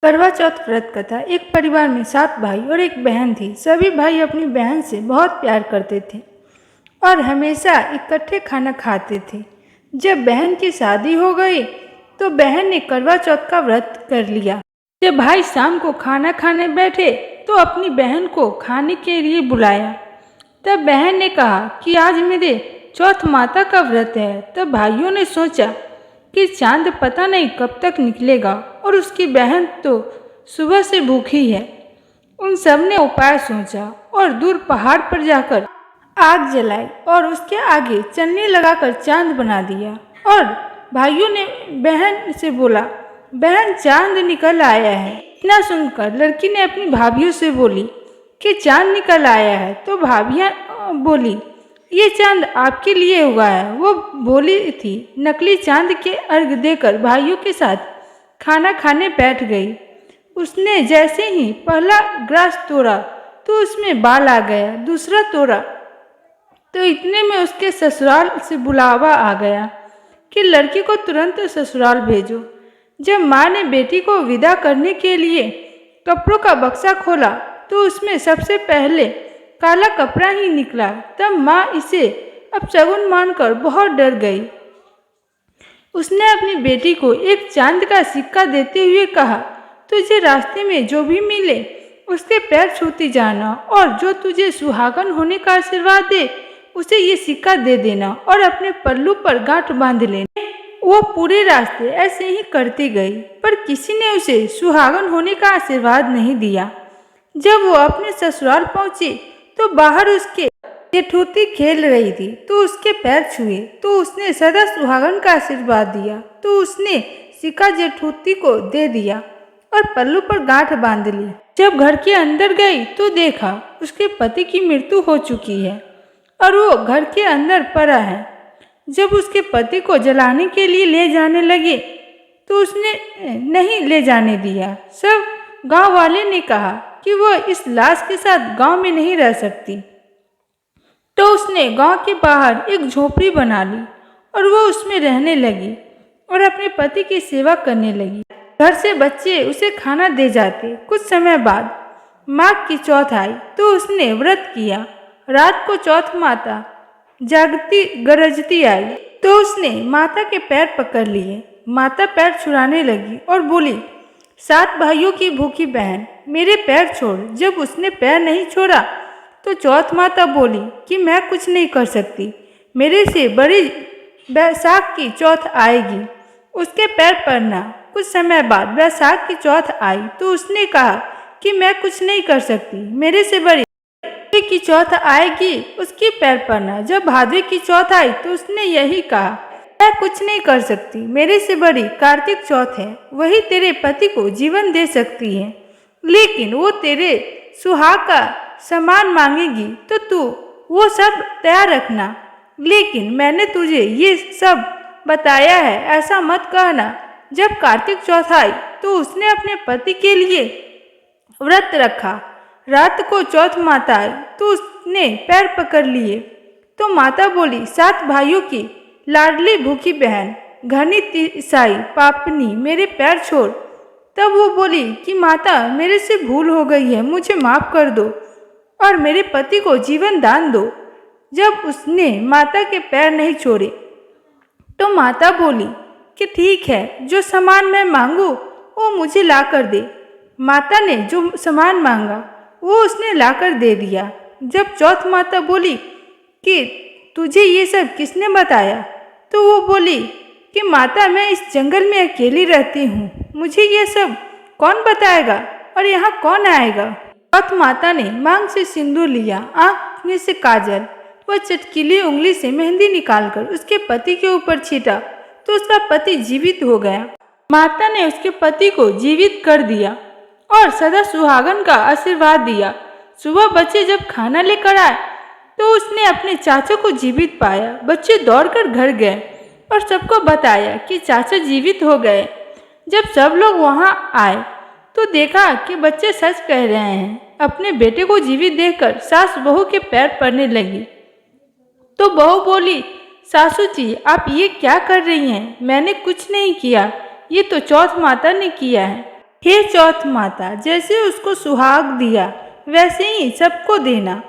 करवा चौथ व्रत कथा। एक परिवार में 7 भाई और एक बहन थी। सभी भाई अपनी बहन से बहुत प्यार करते थे और हमेशा इकट्ठे खाना खाते थे। जब बहन की शादी हो गई तो बहन ने करवा चौथ का व्रत कर लिया। जब भाई शाम को खाना खाने बैठे तो अपनी बहन को खाने के लिए बुलाया। तब बहन ने कहा कि आज मेरे चौथ माता का व्रत है। तब भाइयों ने सोचा कि चांद पता नहीं कब तक निकलेगा और उसकी बहन तो सुबह से भूखी है। उन सब ने उपाय सोचा और दूर पहाड़ पर जाकर आग जलाई और उसके आगे चन्नी लगाकर चांद बना दिया। और भाइयों ने बहन से बोला, बहन चांद निकल आया है। इतना सुनकर लड़की ने अपनी भाभीयों से बोली कि चांद निकल आया है। तो भाभियाँ बोली, ये चांद आपके लिए हुआ है। वो बोली थी। नकली चांद के अर्घ देकर भाइयों के साथ खाना खाने बैठ गई। उसने जैसे ही पहला ग्रास तोड़ा तो उसमें बाल आ गया। दूसरा तोड़ा तो इतने में उसके ससुराल से बुलावा आ गया कि लड़की को तुरंत ससुराल भेजो। जब माँ ने बेटी को विदा करने के लिए कपड़ों का बक्सा खोला तो उसमें सबसे पहले काला कपड़ा ही निकला। तब माँ इसे अपशगुन मानकर बहुत डर गई। उसने अपनी बेटी को एक चांद का सिक्का देते हुए कहा, तुझे रास्ते में जो भी मिले उसके पैर छूती जाना और जो तुझे सुहागन होने का आशीर्वाद दे उसे ये सिक्का दे देना और अपने पल्लू पर गांठ बांध लेना। वो पूरे रास्ते ऐसे ही करती गई पर किसी ने उसे सुहागन होने का आशीर्वाद नहीं दिया। जब वो अपने ससुराल पहुंची तो बाहर उसके जेठूती खेल रही थी तो उसके पैर छुए तो उसने सदा सुहागन का आशीर्वाद दिया। तो उसने सिक्का जेठूती को दे दिया और पल्लू पर गांठ बांध ली। जब घर के अंदर गई तो देखा उसके पति की मृत्यु हो चुकी है और वो घर के अंदर पड़ा है। जब उसके पति को जलाने के लिए ले जाने लगे तो उसने नहीं ले जाने दिया। सब गांव वाले ने कहा कि वह इस लाश के साथ गांव में नहीं रह सकती। तो उसने गांव के बाहर एक झोपड़ी बना ली और वो उसमें रहने लगी और अपने पति की सेवा करने लगी। घर से बच्चे उसे खाना दे जाते। कुछ समय बाद माघ की चौथ आई तो उसने व्रत किया। रात को चौथ माता जागती गरजती आई तो उसने माता के पैर पकड़ लिए। माता पैर छुड़ाने लगी और बोली, 7 भाइयों की भूखी बहन मेरे पैर छोड़। जब उसने पैर नहीं छोड़ा तो चौथ माता बोली कि मैं कुछ नहीं कर सकती, मेरे से बड़ी बैसाख की चौथ आएगी, उसके पैर पड़ना। कुछ समय बाद बैसाख की चौथ आई तो उसने कहा कि मैं कुछ नहीं कर सकती, मेरे से बड़ी भादवे की चौथ आएगी, उसके पैर पड़ना। जब भादवे की चौथ आई तो उसने यही कहा, मैं कुछ नहीं कर सकती, मेरे से बड़ी कार्तिक चौथ है, वही तेरे पति को जीवन दे सकती है, लेकिन वो तेरे सुहाग का सामान मांगेगी तो तू वो सब तैयार रखना। लेकिन मैंने तुझे ये सब बताया है, ऐसा मत कहना। जब कार्तिक चौथ आई तो उसने अपने पति के लिए व्रत रखा। रात को चौथ माता आई तो उसने पैर पकड़ लिए तो माता बोली, 7 भाइयों की लाडली भूखी बहन घनी तिसाई पापनी मेरे पैर छोड़। तब वो बोली कि माता मेरे से भूल हो गई है, मुझे माफ़ कर दो और मेरे पति को जीवन दान दो। जब उसने माता के पैर नहीं छोड़े तो माता बोली कि ठीक है, जो सामान मैं मांगू वो मुझे ला कर दे। माता ने जो सामान मांगा वो उसने लाकर दे दिया। जब चौथ माता बोली कि तुझे ये सब किसने बताया तो वो बोली कि माता मैं इस जंगल में अकेली रहती हूँ, मुझे ये सब कौन बताएगा और यहाँ कौन आएगा। चौथ माता ने मांग से सिंदूर लिया, आँख में से काजल व चटकीली उंगली से मेहंदी निकालकर उसके पति के ऊपर छीटा तो उसका पति जीवित हो गया। माता ने उसके पति को जीवित कर दिया और सदा सुहागन का आशीर्वाद दिया। सुबह बच्चे जब खाना लेकर आए तो उसने अपने चाचा को जीवित पाया। बच्चे दौड़कर घर गए और सबको बताया कि चाचा जीवित हो गए। जब सब लोग वहां आए तो देखा कि बच्चे सच कह रहे हैं। अपने बेटे को जीवित देखकर सास बहू के पैर पड़ने लगी तो बहू बोली, सासू जी आप ये क्या कर रही हैं, मैंने कुछ नहीं किया, ये तो चौथ माता ने किया है। हे चौथ माता, जैसे उसको सुहाग दिया वैसे ही सबको देना।